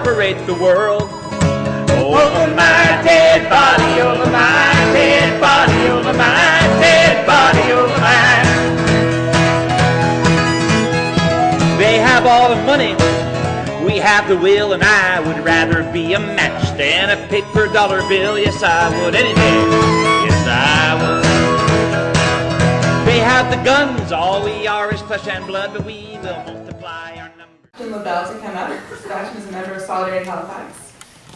operates the world. Over my dead body, over my dead body, over my dead body, over mine. They have all the money, we have the will, and I would rather be a match than a paper dollar bill. Yes, I would any day. Yes, I would. They have the guns, all we are is flesh and blood, but we will multiply our numbers. Labelle to come up. Sébastien is a member of Solidarity Halifax.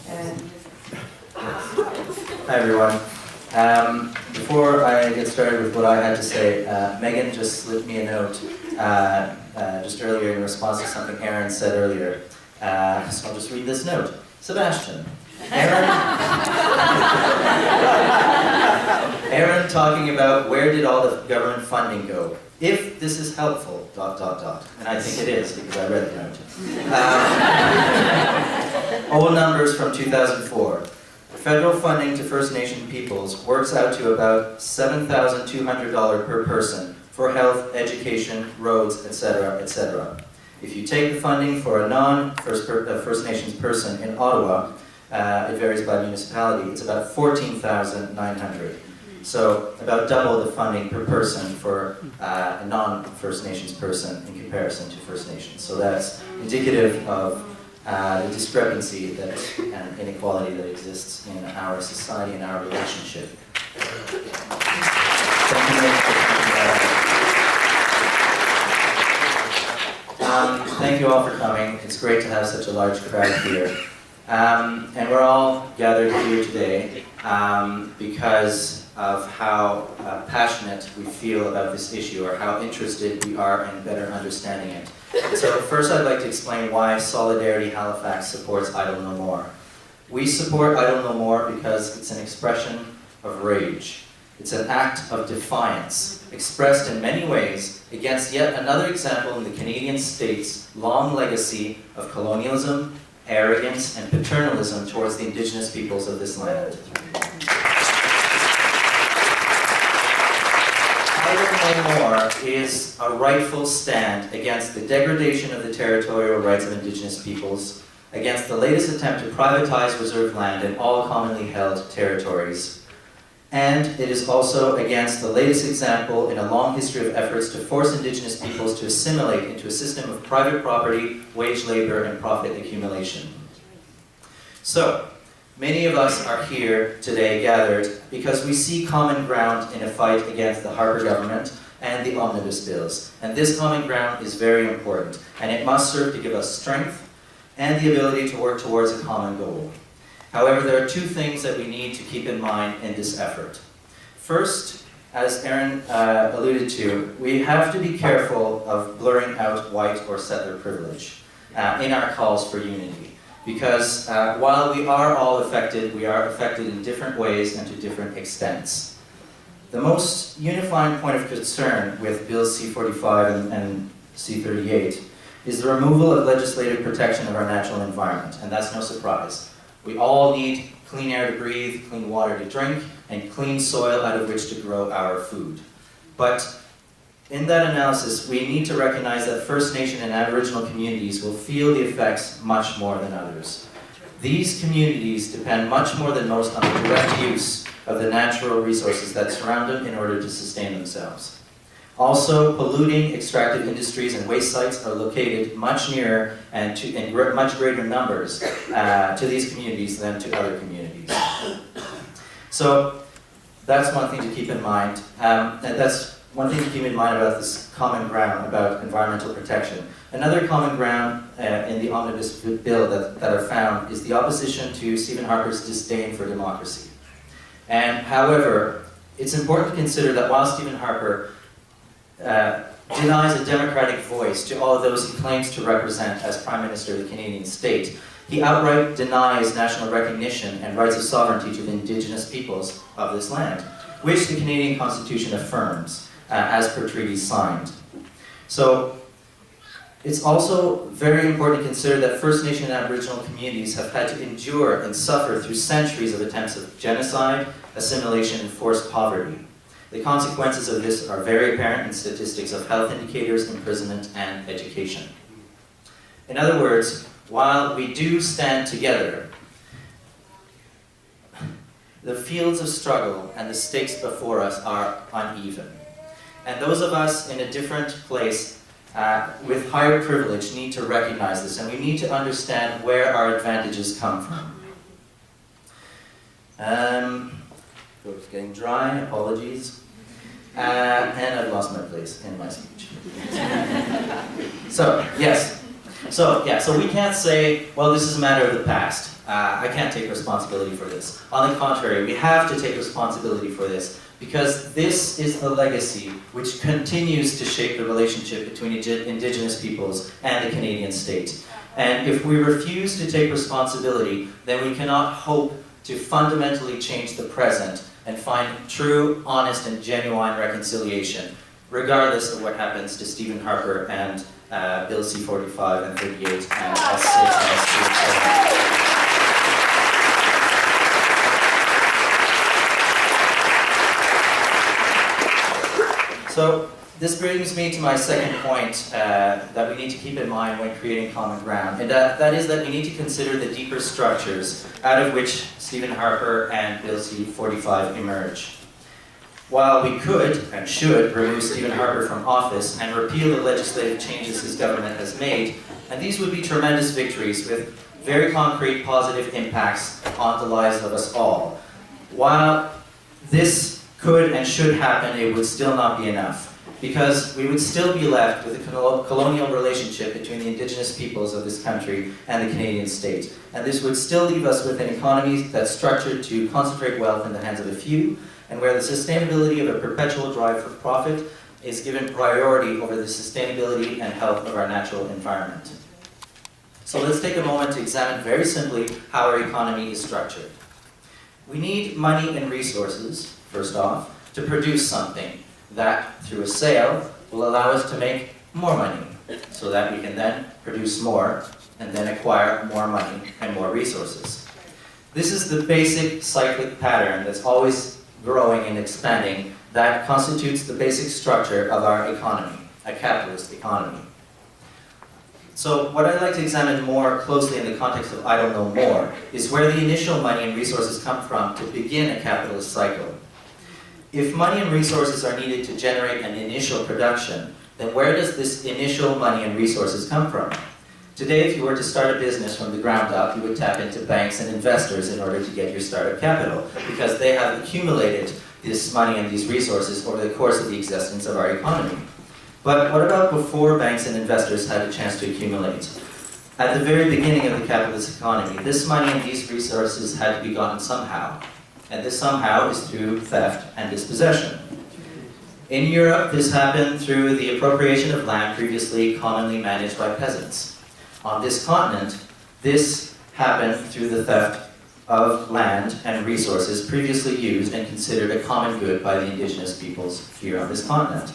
And hi everyone. Before I get started with what I had to say, Megan just slipped me a note just earlier in response to something Aaron said earlier. So I'll just read this note. Sébastien, Aaron talking about where did all the government funding go? If this is helpful, ... And I think it is because I read the note. Old numbers from 2004. Federal funding to First Nation peoples works out to about $7,200 per person for health, education, roads, etc., etc. If you take the funding for a non-First Nations person in Ottawa, it varies by municipality, it's about $14,900. So about double the funding per person for a non-First Nations person in comparison to First Nations. So that's indicative of the discrepancy and inequality that exists in our society and our relationship. Thank you all for coming. It's great to have such a large crowd here. And we're all gathered here today because of how passionate we feel about this issue, or how interested we are in better understanding it. So first I'd like to explain why Solidarity Halifax supports Idle No More. We support Idle No More because it's an expression of rage. It's an act of defiance, expressed in many ways against yet another example in the Canadian state's long legacy of colonialism, arrogance, and paternalism towards the Indigenous peoples of this land. Idle No More is a rightful stand against the degradation of the territorial rights of Indigenous peoples, against the latest attempt to privatize reserved land in all commonly held territories. And it is also against the latest example in a long history of efforts to force Indigenous peoples to assimilate into a system of private property, wage labor, and profit accumulation. So, many of us are here today gathered because we see common ground in a fight against the Harper government and the omnibus bills. And this common ground is very important, and it must serve to give us strength and the ability to work towards a common goal. However, there are two things that we need to keep in mind in this effort. First, as Aaron alluded to, we have to be careful of blurring out white or settler privilege in our calls for unity. Because while we are all affected, we are affected in different ways and to different extents. The most unifying point of concern with Bills C-45 and C-38 is the removal of legislative protection of our natural environment, and that's no surprise. We all need clean air to breathe, clean water to drink, and clean soil out of which to grow our food. But in that analysis, we need to recognize that First Nation and Aboriginal communities will feel the effects much more than others. These communities depend much more than most on the direct use of the natural resources that surround them in order to sustain themselves. Also, polluting extractive industries and waste sites are located much nearer and in much greater numbers to these communities than to other communities. So that's one thing to keep in mind. And that's one thing to keep in mind about this common ground about environmental protection. Another common ground in the omnibus bill that are found is the opposition to Stephen Harper's disdain for democracy. And however, it's important to consider that while Stephen Harper denies a democratic voice to all of those he claims to represent as Prime Minister of the Canadian state, he outright denies national recognition and rights of sovereignty to the Indigenous peoples of this land, which the Canadian Constitution affirms as per treaties signed. So it's also very important to consider that First Nation and Aboriginal communities have had to endure and suffer through centuries of attempts of genocide, assimilation, and forced poverty. The consequences of this are very apparent in statistics of health indicators, imprisonment, and education. In other words, while we do stand together, the fields of struggle and the stakes before us are uneven. And those of us in a different place with higher privilege need to recognize this, and we need to understand where our advantages come from. It's getting dry, apologies. And I've lost my place in my speech. So we can't say, well, this is a matter of the past. I can't take responsibility for this. On the contrary, we have to take responsibility for this, because this is the legacy which continues to shape the relationship between Indigenous peoples and the Canadian state. And if we refuse to take responsibility, then we cannot hope to fundamentally change the present and find true, honest, and genuine reconciliation, regardless of what happens to Stephen Harper and Bill C-45 and 38 and S6 and S2. So this brings me to my second point that we need to keep in mind when creating common ground, and that is that we need to consider the deeper structures out of which Stephen Harper and Bill C-45 emerge. While we could and should remove Stephen Harper from office and repeal the legislative changes his government has made, and these would be tremendous victories with very concrete positive impacts on the lives of us all. While this could and should happen, it would still not be enough, because we would still be left with a colonial relationship between the Indigenous peoples of this country and the Canadian state. And this would still leave us with an economy that's structured to concentrate wealth in the hands of a few, and where the sustainability of a perpetual drive for profit is given priority over the sustainability and health of our natural environment. So let's take a moment to examine very simply how our economy is structured. We need money and resources, first off, to produce something that, through a sale, will allow us to make more money, so that we can then produce more and then acquire more money and more resources. This is the basic cyclic pattern that's always growing and expanding that constitutes the basic structure of our economy, a capitalist economy. So what I'd like to examine more closely in the context of I Don't Know More is where the initial money and resources come from to begin a capitalist cycle. If money and resources are needed to generate an initial production, then where does this initial money and resources come from? Today, if you were to start a business from the ground up, you would tap into banks and investors in order to get your startup capital, because they have accumulated this money and these resources over the course of the existence of our economy. But what about before banks and investors had a chance to accumulate? At the very beginning of the capitalist economy, this money and these resources had to be gotten somehow. And this somehow is through theft and dispossession. In Europe, this happened through the appropriation of land previously commonly managed by peasants. On this continent, this happened through the theft of land and resources previously used and considered a common good by the Indigenous peoples here on this continent.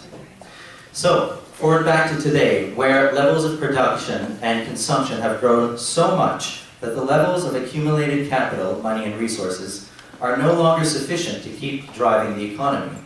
So, forward back to today, where levels of production and consumption have grown so much that the levels of accumulated capital, money and resources, are no longer sufficient to keep driving the economy.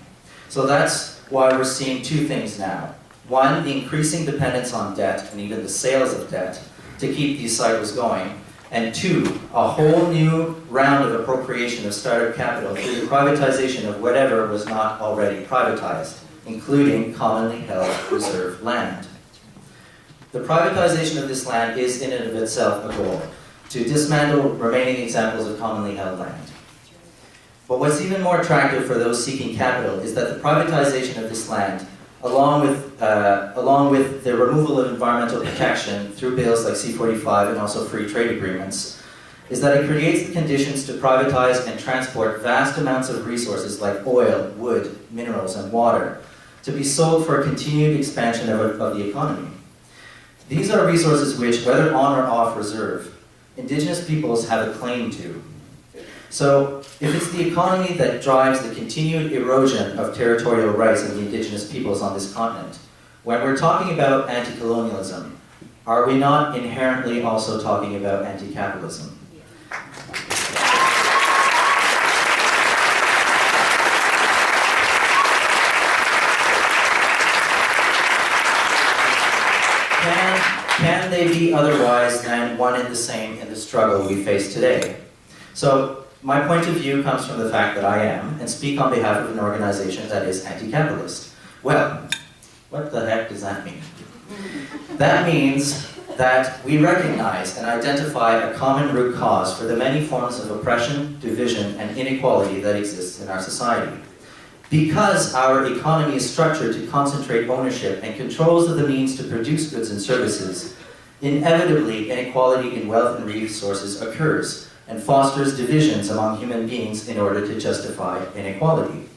So that's why we're seeing two things now. One, the increasing dependence on debt and even the sales of debt to keep these cycles going. And two, a whole new round of appropriation of startup capital through the privatization of whatever was not already privatized, including commonly held reserve land. The privatization of this land is in and of itself a goal, to dismantle remaining examples of commonly held land. But what's even more attractive for those seeking capital is that the privatization of this land, along with the removal of environmental protection through bills like C-45 and also free trade agreements, is that it creates the conditions to privatize and transport vast amounts of resources like oil, wood, minerals, and water to be sold for a continued expansion of the economy. These are resources which, whether on or off reserve, Indigenous peoples have a claim to. So, if it's the economy that drives the continued erosion of territorial rights of the Indigenous peoples on this continent, when we're talking about anti-colonialism, are we not inherently also talking about anti-capitalism? can they be otherwise than one and the same in the struggle we face today? So, my point of view comes from the fact that I am, and speak on behalf of an organization that is anti-capitalist. Well, what the heck does that mean? That means that we recognize and identify a common root cause for the many forms of oppression, division, and inequality that exists in our society. Because our economy is structured to concentrate ownership and controls of the means to produce goods and services, inevitably inequality in wealth and resources occurs and fosters divisions among human beings in order to justify inequality.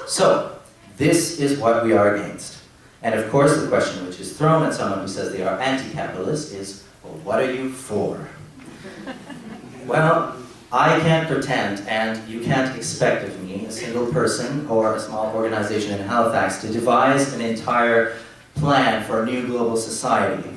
So, this is what we are against. And of course, the question which is thrown at someone who says they are anti-capitalist is, well, what are you for? Well, I can't pretend, and you can't expect of me, a single person or a small organization in Halifax, to devise an entire plan for a new global society.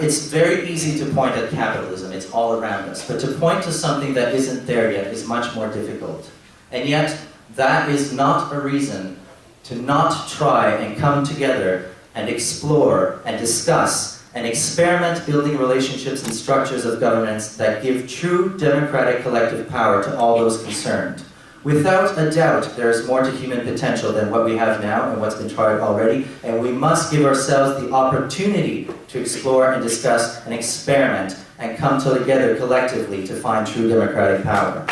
It's very easy to point at capitalism, it's all around us, but to point to something that isn't there yet is much more difficult. And yet, that is not a reason to not try and come together and explore and discuss and experiment building relationships and structures of governance that give true democratic collective power to all those concerned. Without a doubt, there is more to human potential than what we have now and what's been tried already, and we must give ourselves the opportunity to explore and discuss and experiment and come together collectively to find true democratic power.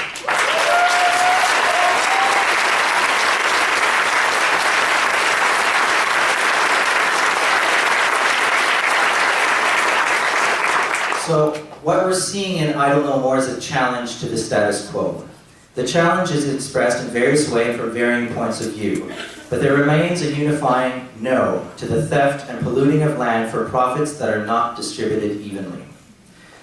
So, what we're seeing in Idle No More is a challenge to the status quo. The challenge is expressed in various ways from varying points of view, but there remains a unifying no to the theft and polluting of land for profits that are not distributed evenly.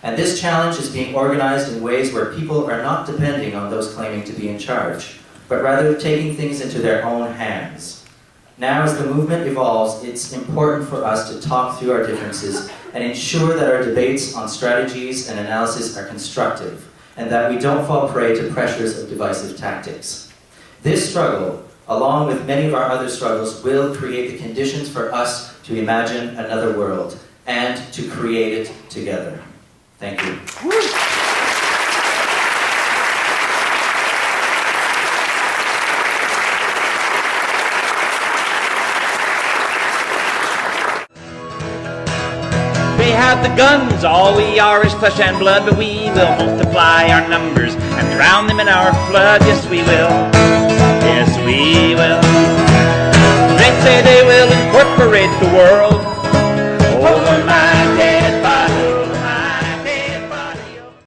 And this challenge is being organized in ways where people are not depending on those claiming to be in charge, but rather taking things into their own hands. Now, as the movement evolves, it's important for us to talk through our differences and ensure that our debates on strategies and analysis are constructive, and that we don't fall prey to pressures of divisive tactics. This struggle, along with many of our other struggles, will create the conditions for us to imagine another world and to create it together. Thank you. They have the guns, all we are is flesh and blood, but we will multiply our numbers and drown them in our flood. Yes, we will. Yes, we will. They say they will incorporate the world over my